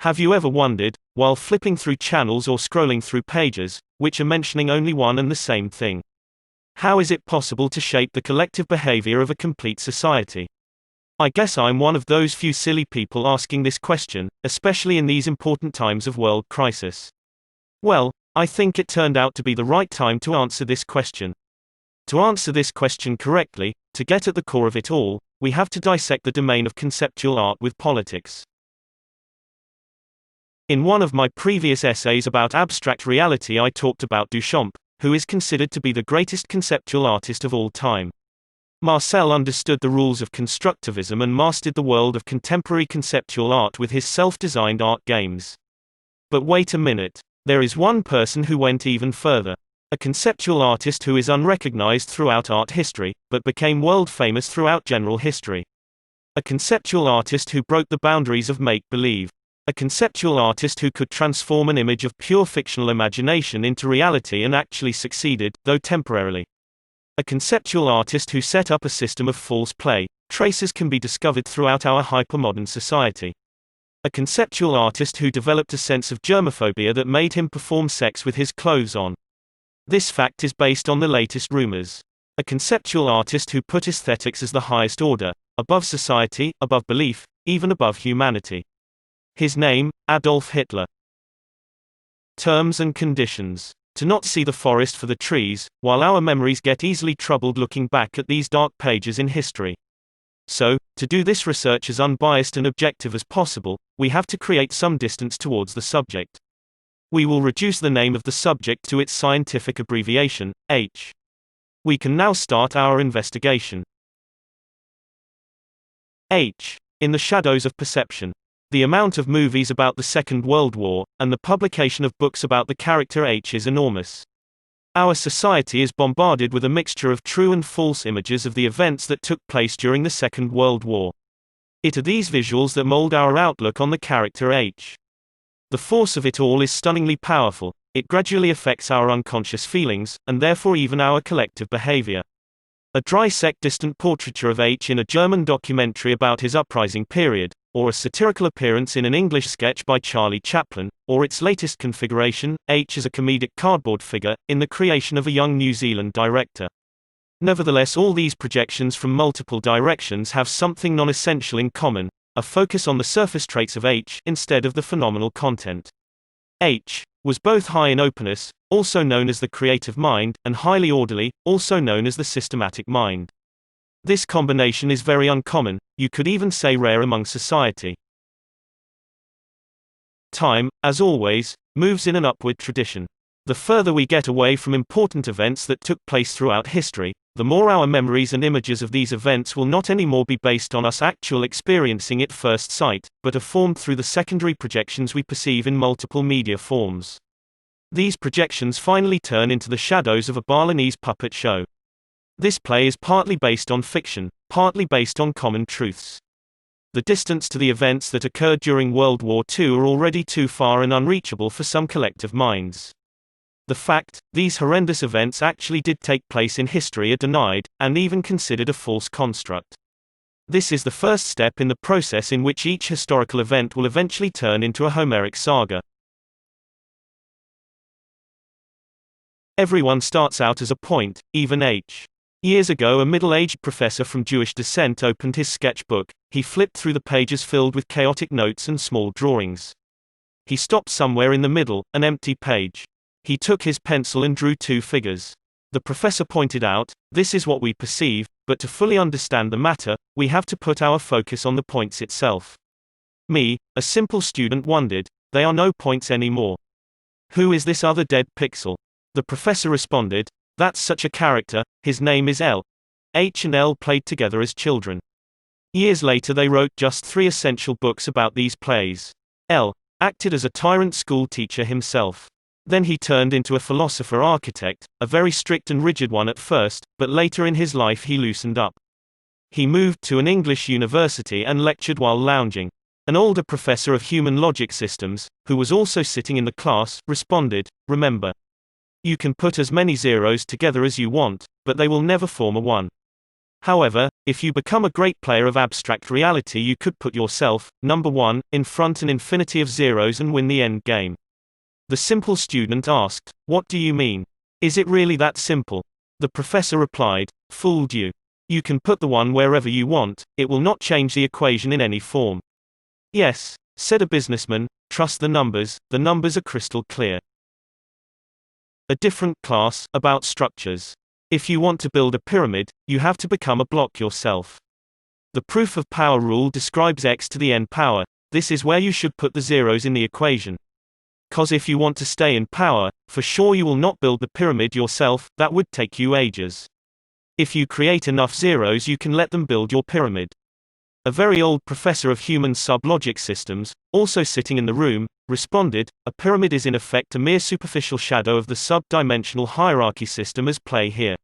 Have you ever wondered, while flipping through channels or scrolling through pages, which are mentioning only one and the same thing? How is it possible to shape the collective behavior of a complete society? I guess I'm one of those few silly people asking this question, especially in these important times of world crisis. Well, I think it turned out to be the right time to answer this question. To answer this question correctly, to get at the core of it all, we have to dissect the domain of conceptual art with politics. In one of my previous essays about abstract reality, I talked about Duchamp, who is considered to be the greatest conceptual artist of all time. Marcel understood the rules of constructivism and mastered the world of contemporary conceptual art with his self-designed art games. But wait a minute. There is one person who went even further. A conceptual artist who is unrecognized throughout art history, but became world-famous throughout general history. A conceptual artist who broke the boundaries of make-believe. A conceptual artist who could transform an image of pure fictional imagination into reality and actually succeeded, though temporarily. A conceptual artist who set up a system of false play. Traces can be discovered throughout our hypermodern society. A conceptual artist who developed a sense of germophobia that made him perform sex with his clothes on. This fact is based on the latest rumors. A conceptual artist who put aesthetics as the highest order, above society, above belief, even above humanity. His name, Adolf Hitler. Terms and conditions. To not see the forest for the trees, while our memories get easily troubled looking back at these dark pages in history. So, to do this research as unbiased and objective as possible, we have to create some distance towards the subject. We will reduce the name of the subject to its scientific abbreviation, H. We can now start our investigation. H. In the shadows of perception. The amount of movies about the Second World War, and the publication of books about the character H is enormous. Our society is bombarded with a mixture of true and false images of the events that took place during the Second World War. It are these visuals that mold our outlook on the character H. The force of it all is stunningly powerful. It gradually affects our unconscious feelings, and therefore even our collective behavior. A dry-sect distant portraiture of H in a German documentary about his uprising period, or a satirical appearance in an English sketch by Charlie Chaplin, or its latest configuration, H as a comedic cardboard figure, in the creation of a young New Zealand director. Nevertheless, all these projections from multiple directions have something non-essential in common, a focus on the surface traits of H, instead of the phenomenal content. H was both high in openness, also known as the creative mind, and highly orderly, also known as the systematic mind. This combination is very uncommon, you could even say rare among society. Time, as always, moves in an upward tradition. The further we get away from important events that took place throughout history, the more our memories and images of these events will not anymore be based on us actually experiencing it first sight, but are formed through the secondary projections we perceive in multiple media forms. These projections finally turn into the shadows of a Balinese puppet show. This play is partly based on fiction, partly based on common truths. The distance to the events that occurred during World War II are already too far and unreachable for some collective minds. The fact these horrendous events actually did take place in history are denied, and even considered a false construct. This is the first step in the process in which each historical event will eventually turn into a Homeric saga. Everyone starts out as a point, even H. Years ago, a middle-aged professor from Jewish descent opened his sketchbook. He flipped through the pages filled with chaotic notes and small drawings. He stopped somewhere in the middle, an empty page. He took his pencil and drew two figures. The professor pointed out, "This is what we perceive, but to fully understand the matter, we have to put our focus on the points itself." Me, a simple student, wondered, "They are no points anymore. Who is this other dead pixel?" The professor responded, "That's such a character, his name is L. H and L played together as children." Years later they wrote just 3 essential books about these plays. L. acted as a tyrant school teacher himself. Then he turned into a philosopher-architect, a very strict and rigid one at first, but later in his life he loosened up. He moved to an English university and lectured while lounging. An older professor of human logic systems, who was also sitting in the class, responded, "Remember, you can put as many zeros together as you want, but they will never form a one. However, if you become a great player of abstract reality, you could put yourself, number 1, in front an infinity of zeros and win the end game. The simple student asked, "What do you mean? Is it really that simple?" The professor replied, "Fooled you. You can put the 1 wherever you want, it will not change the equation in any form." "Yes," said a businessman, "trust the numbers are crystal clear." A different class, about structures. If you want to build a pyramid, you have to become a block yourself. The proof of power rule describes x to the n power. This is where you should put the zeros in the equation. Cause if you want to stay in power, for sure you will not build the pyramid yourself, that would take you ages. If you create enough zeros, you can let them build your pyramid. A very old professor of human sub-logic systems, also sitting in the room, responded, "A pyramid is in effect a mere superficial shadow of the sub-dimensional hierarchy system as play here.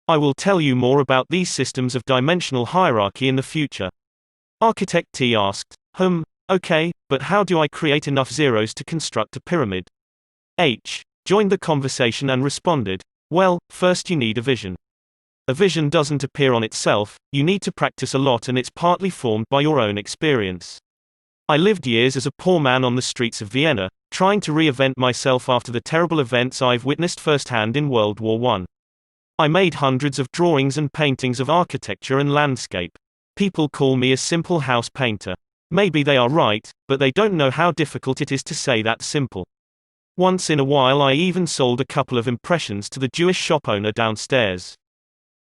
I will tell you more about these systems of dimensional hierarchy in the future." Architect T asked, Okay, but how do I create enough zeros to construct a pyramid?" H joined the conversation and responded, "Well, first you need a vision. A vision doesn't appear on itself, you need to practice a lot, and it's partly formed by your own experience. I lived years as a poor man on the streets of Vienna, trying to reinvent myself after the terrible events I've witnessed firsthand in World War I. I made hundreds of drawings and paintings of architecture and landscape. People call me a simple house painter. Maybe they are right, but they don't know how difficult it is to say that simple. Once in a while I even sold a couple of impressions to the Jewish shop owner downstairs.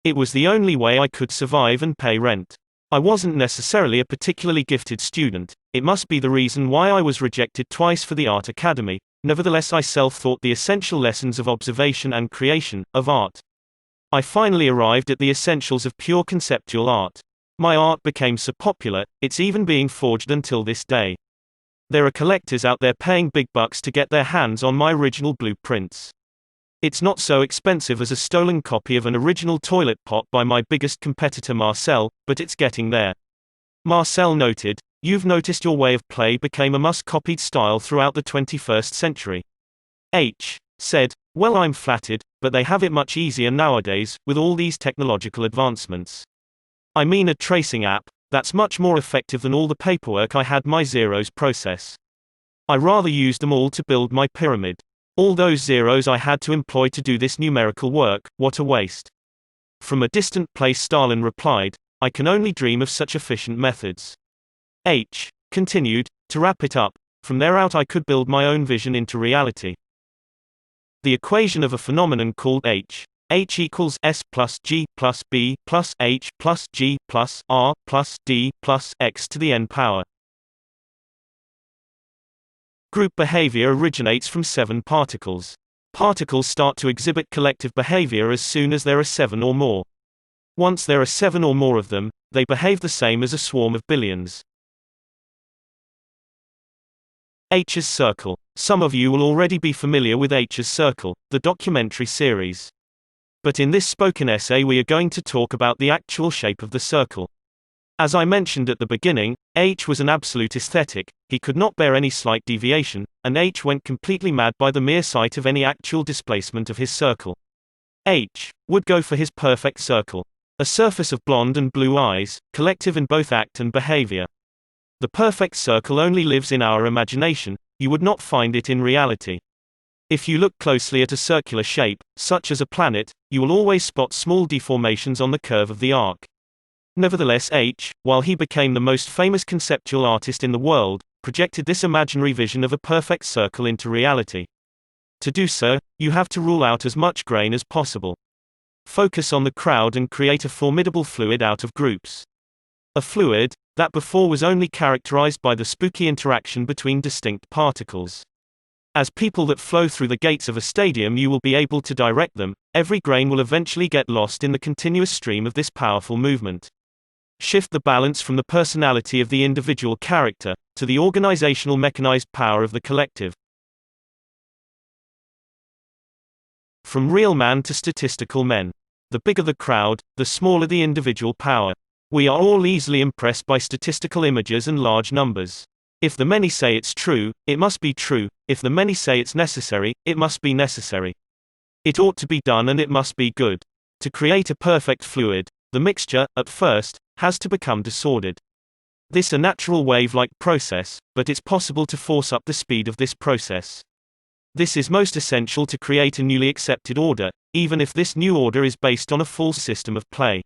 It was the only way I could survive and pay rent. I wasn't necessarily a particularly gifted student, it must be the reason why I was rejected twice for the art academy. Nevertheless, I self-taught the essential lessons of observation and creation, of art. I finally arrived at the essentials of pure conceptual art. My art became so popular, it's even being forged until this day. There are collectors out there paying big bucks to get their hands on my original blueprints. It's not so expensive as a stolen copy of an original toilet pot by my biggest competitor Marcel, but it's getting there. Marcel noted, "You've noticed your way of play became a must-copied style throughout the 21st century." H said, "Well, I'm flattered, but they have it much easier nowadays, with all these technological advancements. I mean a tracing app, that's much more effective than all the paperwork I had my zeros process. I rather used them all to build my pyramid. All those zeros I had to employ to do this numerical work, what a waste." From a distant place Stalin replied, "I can only dream of such efficient methods." H continued, "To wrap it up, from there out I could build my own vision into reality. The equation of a phenomenon called H equals S plus G plus B plus H plus G plus R plus D plus X to the n power. Group behavior originates from 7 particles. Particles start to exhibit collective behavior as soon as there are 7 or more. Once there are 7 or more of them, they behave the same as a swarm of billions. H's circle. Some of you will already be familiar with H's circle, the documentary series. But in this spoken essay we are going to talk about the actual shape of the circle. As I mentioned at the beginning, H was an absolute aesthetic, he could not bear any slight deviation, and H went completely mad by the mere sight of any actual displacement of his circle. H would go for his perfect circle. A surface of blonde and blue eyes, collective in both act and behavior. The perfect circle only lives in our imagination, you would not find it in reality. If you look closely at a circular shape, such as a planet, you will always spot small deformations on the curve of the arc. Nevertheless H, while he became the most famous conceptual artist in the world, projected this imaginary vision of a perfect circle into reality. To do so, you have to rule out as much grain as possible. Focus on the crowd and create a formidable fluid out of groups. A fluid that before was only characterized by the spooky interaction between distinct particles. As people that flow through the gates of a stadium, you will be able to direct them. Every grain will eventually get lost in the continuous stream of this powerful movement. Shift the balance from the personality of the individual character to the organizational mechanized power of the collective. From real man to statistical men. The bigger the crowd, the smaller the individual power. We are all easily impressed by statistical images and large numbers. If the many say it's true, it must be true. If the many say it's necessary, it must be necessary. It ought to be done and it must be good. To create a perfect fluid, the mixture, at first, has to become disordered. This is a natural wave-like process, but it's possible to force up the speed of this process. This is most essential to create a newly accepted order, even if this new order is based on a false system of play.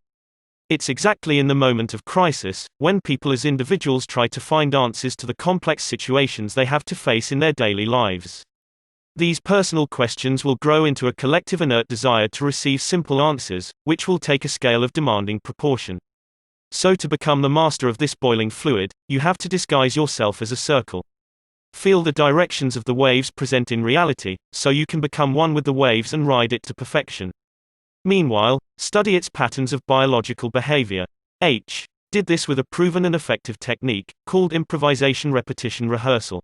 It's exactly in the moment of crisis, when people as individuals try to find answers to the complex situations they have to face in their daily lives. These personal questions will grow into a collective inert desire to receive simple answers, which will take a scale of demanding proportion. So to become the master of this boiling fluid, you have to disguise yourself as a circle. Feel the directions of the waves present in reality, so you can become one with the waves and ride it to perfection. Meanwhile, study its patterns of biological behavior. H. did this with a proven and effective technique, called improvisation repetition rehearsal.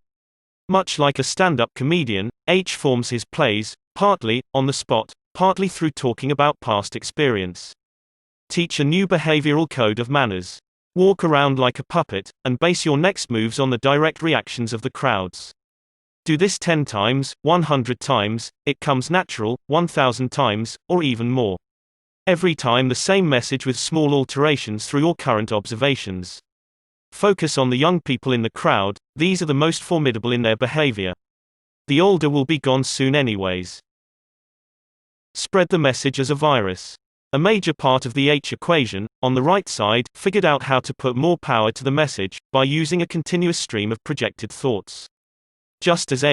Much like a stand-up comedian, H forms his plays, partly, on the spot, partly through talking about past experience. Teach a new behavioral code of manners. Walk around like a puppet, and base your next moves on the direct reactions of the crowds. Do this 10 times, 100 times, it comes natural, 1,000 times, or even more. Every time the same message with small alterations through your current observations. Focus on the young people in the crowd, these are the most formidable in their behavior. The older will be gone soon anyways. Spread the message as a virus. A major part of the H equation, on the right side, figured out how to put more power to the message, by using a continuous stream of projected thoughts. Just as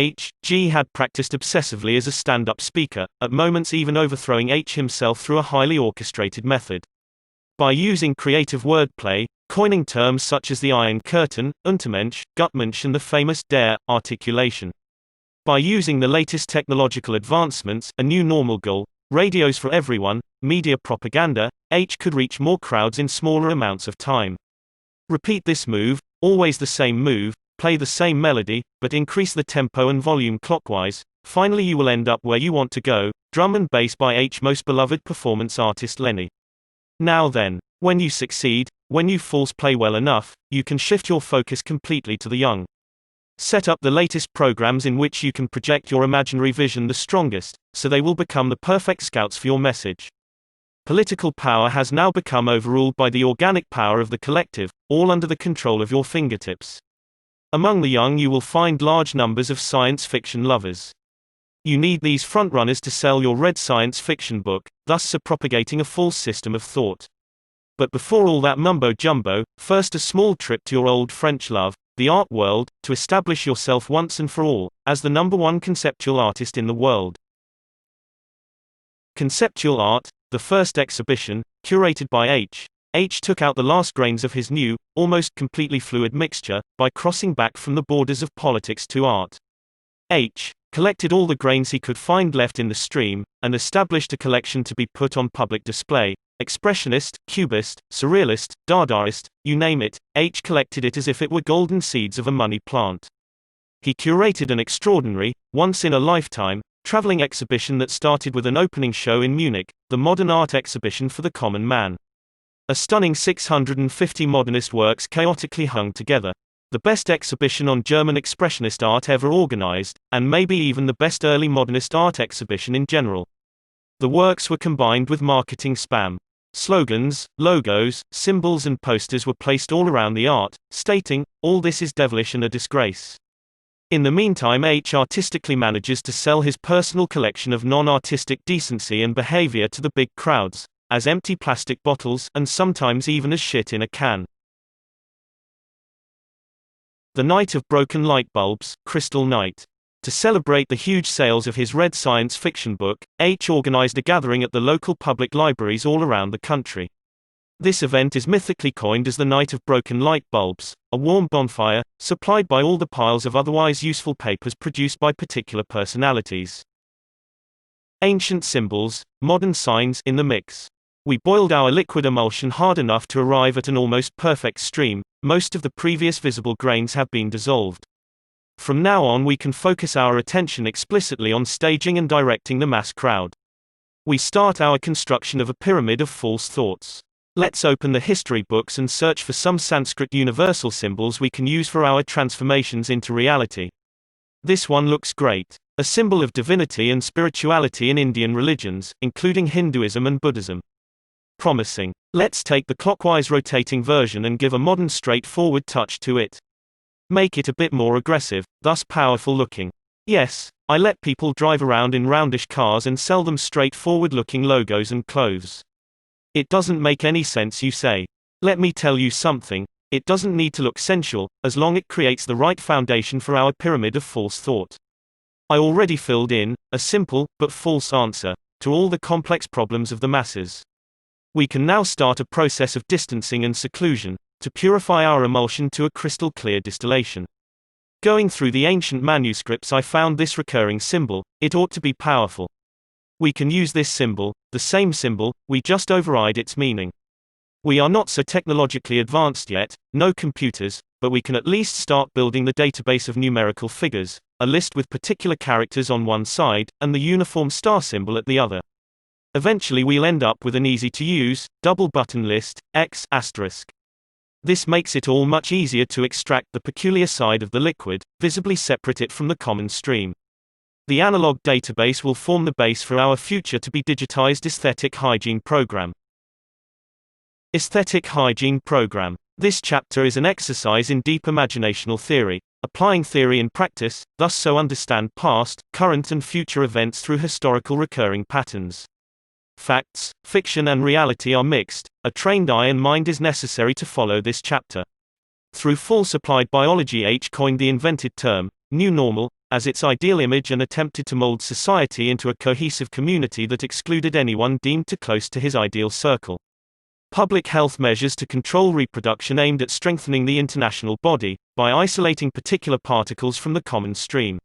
G had practiced obsessively as a stand-up speaker, at moments even overthrowing H himself through a highly orchestrated method. By using creative wordplay, coining terms such as the Iron Curtain, Untermensch, Gutmensch and the famous DARE articulation. By using the latest technological advancements, a new normal goal, radios for everyone, media propaganda, H could reach more crowds in smaller amounts of time. Repeat this move, always the same move, play the same melody, but increase the tempo and volume clockwise. Finally you will end up where you want to go, drum and bass by H most beloved performance artist Lenny. Now then, when you succeed, when you false play well enough, you can shift your focus completely to the young. Set up the latest programs in which you can project your imaginary vision the strongest, so they will become the perfect scouts for your message. Political power has now become overruled by the organic power of the collective, all under the control of your fingertips. Among the young you will find large numbers of science fiction lovers. You need these frontrunners to sell your red science fiction book, thus propagating a false system of thought. But before all that mumbo-jumbo, first a small trip to your old French love, the art world, to establish yourself once and for all, as the #1 conceptual artist in the world. Conceptual Art, the first exhibition, curated by H took out the last grains of his new, almost completely fluid mixture, by crossing back from the borders of politics to art. H collected all the grains he could find left in the stream, and established a collection to be put on public display. Expressionist, Cubist, Surrealist, Dadaist, you name it, H collected it as if it were golden seeds of a money plant. He curated an extraordinary, once-in-a-lifetime, traveling exhibition that started with an opening show in Munich, the Modern Art Exhibition for the Common Man. A stunning 650 modernist works chaotically hung together. The best exhibition on German expressionist art ever organized, and maybe even the best early modernist art exhibition in general. The works were combined with marketing spam. Slogans, logos, symbols and posters were placed all around the art, stating, "All this is devilish and a disgrace." In the meantime H artistically manages to sell his personal collection of non-artistic decency and behavior to the big crowds, as empty plastic bottles, and sometimes even as shit in a can. The Night of Broken Light Bulbs, Crystal Night. To celebrate the huge sales of his red science fiction book, H organized a gathering at the local public libraries all around the country. This event is mythically coined as the Night of Broken Light Bulbs, a warm bonfire, supplied by all the piles of otherwise useful papers produced by particular personalities. Ancient symbols, modern signs in the mix. We boiled our liquid emulsion hard enough to arrive at an almost perfect stream. Most of the previous visible grains have been dissolved. From now on we can focus our attention explicitly on staging and directing the mass crowd. We start our construction of a pyramid of false thoughts. Let's open the history books and search for some Sanskrit universal symbols we can use for our transformations into reality. This one looks great. A symbol of divinity and spirituality in Indian religions, including Hinduism and Buddhism. Promising. Let's take the clockwise rotating version and give a modern straightforward touch to it. Make it a bit more aggressive, thus powerful looking. Yes, I let people drive around in roundish cars and sell them straightforward looking logos and clothes. It doesn't make any sense, you say. Let me tell you something, it doesn't need to look sensual, as long as it creates the right foundation for our pyramid of false thought. I already filled in a simple, but false answer to all the complex problems of the masses. We can now start a process of distancing and seclusion, to purify our emulsion to a crystal clear distillation. Going through the ancient manuscripts, I found this recurring symbol. It ought to be powerful. We can use this symbol, the same symbol, we just override its meaning. We are not so technologically advanced yet, no computers, but we can at least start building the database of numerical figures, a list with particular characters on one side, and the uniform star symbol at the other. Eventually we'll end up with an easy-to-use, double-button list, X***. This makes it all much easier to extract the peculiar side of the liquid, visibly separate it from the common stream. The analog database will form the base for our future to be digitized aesthetic hygiene program. Aesthetic hygiene program. This chapter is an exercise in deep imaginational theory, applying theory in practice, thus so understand past, current and future events through historical recurring patterns. Facts, fiction and reality are mixed. A trained eye and mind is necessary to follow this chapter. Through false applied biology, H coined the invented term, new normal, as its ideal image and attempted to mold society into a cohesive community that excluded anyone deemed too close to his ideal circle. Public health measures to control reproduction aimed at strengthening the international body, by isolating particular particles from the common stream.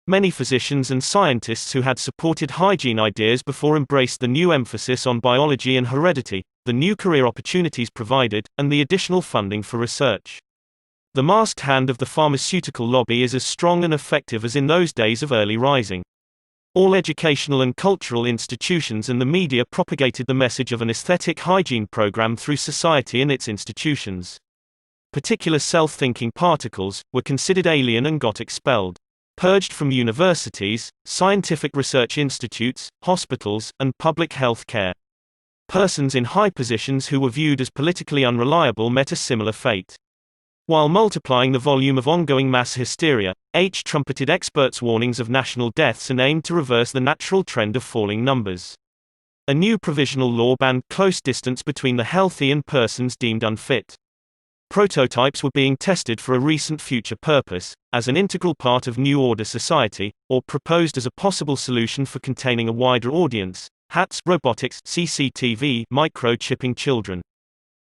Many physicians and scientists who had supported hygiene ideas before embraced the new emphasis on biology and heredity, the new career opportunities provided, and the additional funding for research. The masked hand of the pharmaceutical lobby is as strong and effective as in those days of early rising. All educational and cultural institutions and the media propagated the message of an aesthetic hygiene program through society and its institutions. Particular self-thinking particles were considered alien and got expelled. Purged from universities, scientific research institutes, hospitals, and public health care. Persons in high positions who were viewed as politically unreliable met a similar fate. While multiplying the volume of ongoing mass hysteria, H trumpeted experts' warnings of national deaths and aimed to reverse the natural trend of falling numbers. A new provisional law banned close distance between the healthy and persons deemed unfit. Prototypes were being tested for a recent future purpose, as an integral part of New Order society, or proposed as a possible solution for containing a wider audience: hats, robotics, CCTV, microchipping children.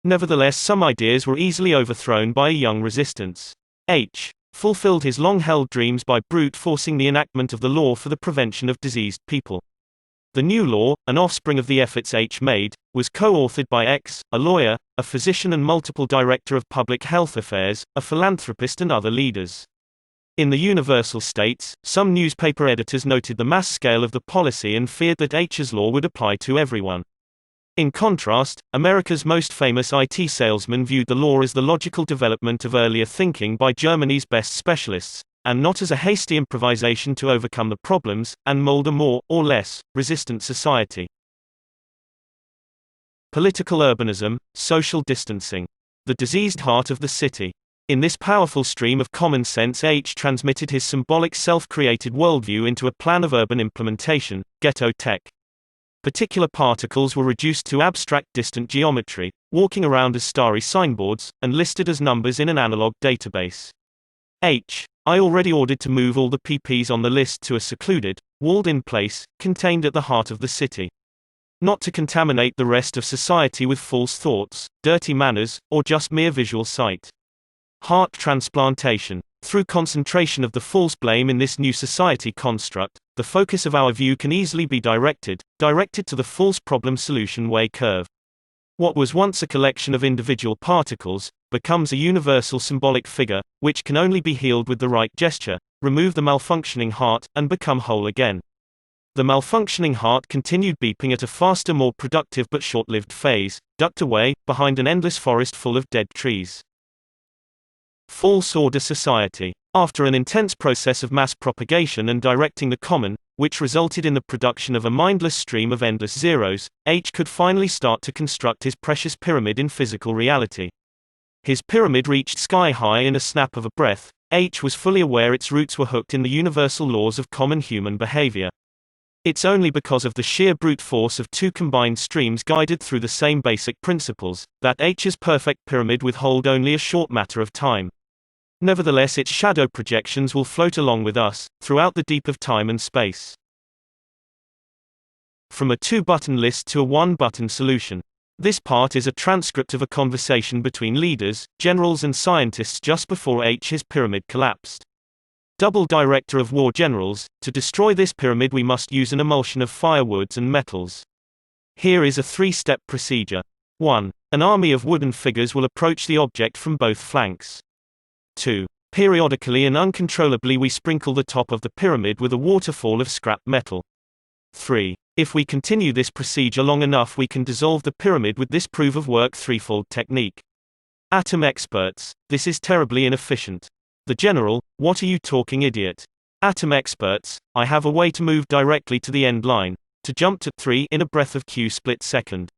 Nevertheless, some ideas were easily overthrown by a young resistance. H fulfilled his long-held dreams by brute forcing the enactment of the law for the prevention of diseased people. The new law, an offspring of the efforts H made, was co-authored by X, a lawyer, a physician and multiple director of public health affairs, a philanthropist and other leaders. In the Universal States, some newspaper editors noted the mass scale of the policy and feared that H's law would apply to everyone. In contrast, America's most famous IT salesman viewed the law as the logical development of earlier thinking by Germany's best specialists, and not as a hasty improvisation to overcome the problems, and mold a more, or less, resistant society. Political urbanism, social distancing. The diseased heart of the city. In this powerful stream of common sense, H transmitted his symbolic self-created worldview into a plan of urban implementation, ghetto tech. Particular particles were reduced to abstract distant geometry, walking around as starry signboards, and listed as numbers in an analog database. I already ordered to move all the PPs on the list to a secluded, walled-in place, contained at the heart of the city. Not to contaminate the rest of society with false thoughts, dirty manners, or just mere visual sight. Heart transplantation. Through concentration of the false blame in this new society construct, the focus of our view can easily be directed to the false problem solution way curve. What was once a collection of individual particles, becomes a universal symbolic figure, which can only be healed with the right gesture, remove the malfunctioning heart, and become whole again. The malfunctioning heart continued beeping at a faster, more productive but short-lived phase, ducked away, behind an endless forest full of dead trees. False order society. After an intense process of mass propagation and directing the common, which resulted in the production of a mindless stream of endless zeros, H could finally start to construct his precious pyramid in physical reality. His pyramid reached sky high in a snap of a breath. H was fully aware its roots were hooked in the universal laws of common human behavior. It's only because of the sheer brute force of two combined streams guided through the same basic principles, that H's perfect pyramid would hold only a short matter of time. Nevertheless, its shadow projections will float along with us, throughout the deep of time and space. From a two-button list to a one-button solution. This part is a transcript of a conversation between leaders, generals and scientists just before H's pyramid collapsed. Double Director of War Generals, to destroy this pyramid we must use an emulsion of firewoods and metals. Here is a three-step procedure. 1. An army of wooden figures will approach the object from both flanks. 2. Periodically and uncontrollably we sprinkle the top of the pyramid with a waterfall of scrap metal. 3. If we continue this procedure long enough we can dissolve the pyramid with this proof-of-work threefold technique. Atom experts, this is terribly inefficient. The General, what are you talking, idiot? Atom experts, I have a way to move directly to the end line, to jump to 3 in a breath of Q split second.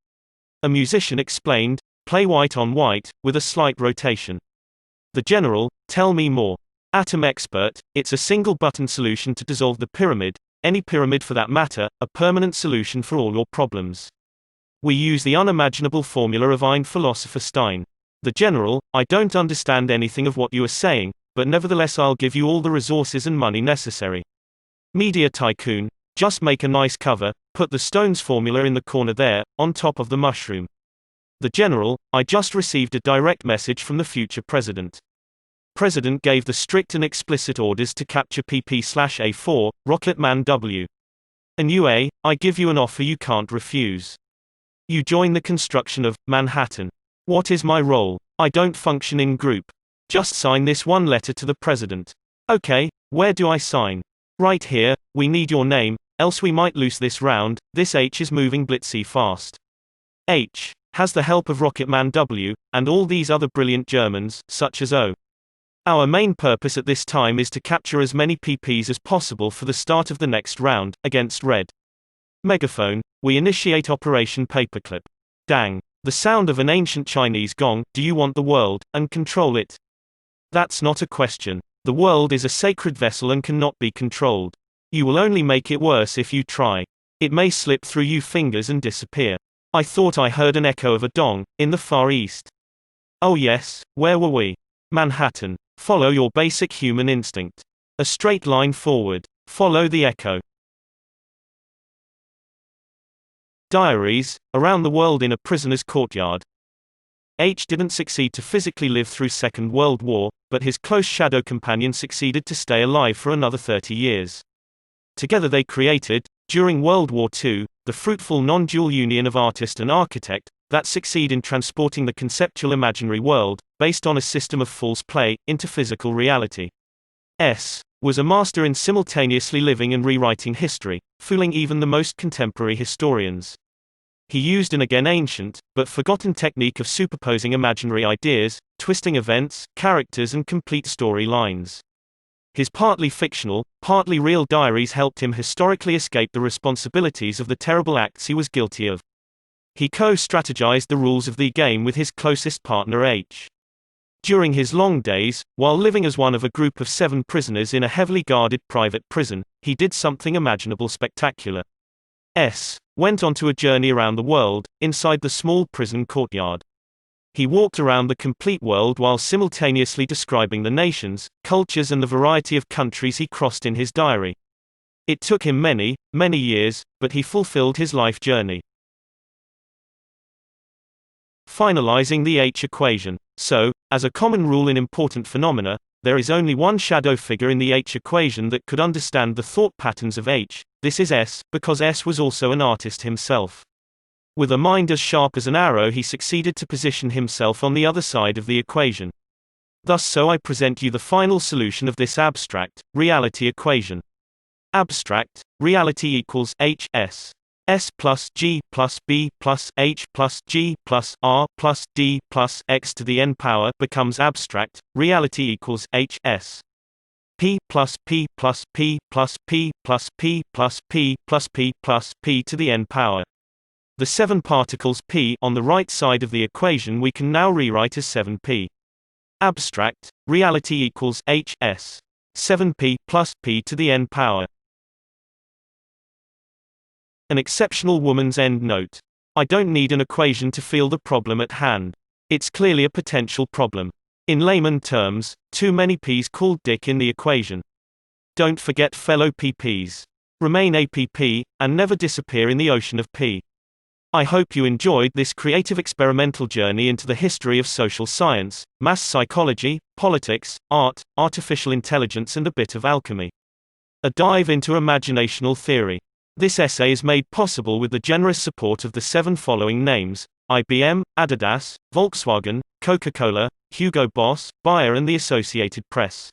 A musician explained, play white on white, with a slight rotation. The General, tell me more. Atom expert, it's a single button solution to dissolve the pyramid, any pyramid for that matter, a permanent solution for all your problems. We use the unimaginable formula of Ein philosopher Stein. The General, I don't understand anything of what you are saying, but nevertheless I'll give you all the resources and money necessary. Media tycoon, just make a nice cover, put the Stones formula in the corner there, on top of the mushroom. The General, I just received a direct message from the future president. President gave the strict and explicit orders to capture PP/A4, Rocketman W. And UA, I give you an offer you can't refuse. You join the construction of Manhattan. What is my role? I don't function in group. Just sign this one letter to the president. Okay, where do I sign? Right here, we need your name, else we might lose this round, this H is moving blitzy fast. H has the help of Rocketman W, and all these other brilliant Germans, such as O. Our main purpose at this time is to capture as many PPs as possible for the start of the next round, against Red. Megaphone, we initiate Operation Paperclip. Dang. The sound of an ancient Chinese gong, do you want the world, and control it? That's not a question. The world is a sacred vessel and cannot be controlled. You will only make it worse if you try. It may slip through your fingers and disappear. I thought I heard an echo of a dong, in the Far East. Oh yes, where were we? Manhattan. Follow your basic human instinct. A straight line forward. Follow the echo. Diaries, around the world in a prisoner's courtyard. H didn't succeed to physically live through Second World War, but his close shadow companion succeeded to stay alive for another 30 years. Together they created, during World War II, the fruitful non-dual union of artist and architect, that succeed in transporting the conceptual imaginary world, based on a system of false play, into physical reality. S was a master in simultaneously living and rewriting history, fooling even the most contemporary historians. He used an again ancient, but forgotten technique of superposing imaginary ideas, twisting events, characters and complete story lines. His partly fictional, partly real diaries helped him historically escape the responsibilities of the terrible acts he was guilty of. He co-strategized the rules of the game with his closest partner H. During his long days, while living as one of a group of 7 prisoners in a heavily guarded private prison, he did something imaginable spectacular. S went onto a journey around the world, inside the small prison courtyard. He walked around the complete world while simultaneously describing the nations, cultures and the variety of countries he crossed in his diary. It took him many, many years, but he fulfilled his life journey. Finalizing the H equation. So, as a common rule in important phenomena, there is only one shadow figure in the H equation that could understand the thought patterns of H. This is S, because S was also an artist himself. With a mind as sharp as an arrow he succeeded to position himself on the other side of the equation. Thus so I present you the final solution of this abstract, reality equation. Abstract, reality equals H S. S plus G plus B plus H plus G plus R plus D plus X to the n power becomes abstract, reality equals H S. P plus P plus P plus P plus P plus P plus P plus P to the n power. The 7 particles P on the right side of the equation we can now rewrite as 7P. Abstract, reality equals H s 7P plus P to the n power. An exceptional woman's end note. I don't need an equation to feel the problem at hand. It's clearly a potential problem. In layman terms, too many P's called Dick in the equation. Don't forget fellow PPs. Remain APP, and never disappear in the ocean of P. I hope you enjoyed this creative experimental journey into the history of social science, mass psychology, politics, art, artificial intelligence and a bit of alchemy. A dive into imaginational theory. This essay is made possible with the generous support of the 7 following names: IBM, Adidas, Volkswagen, Coca-Cola, Hugo Boss, Bayer and the Associated Press.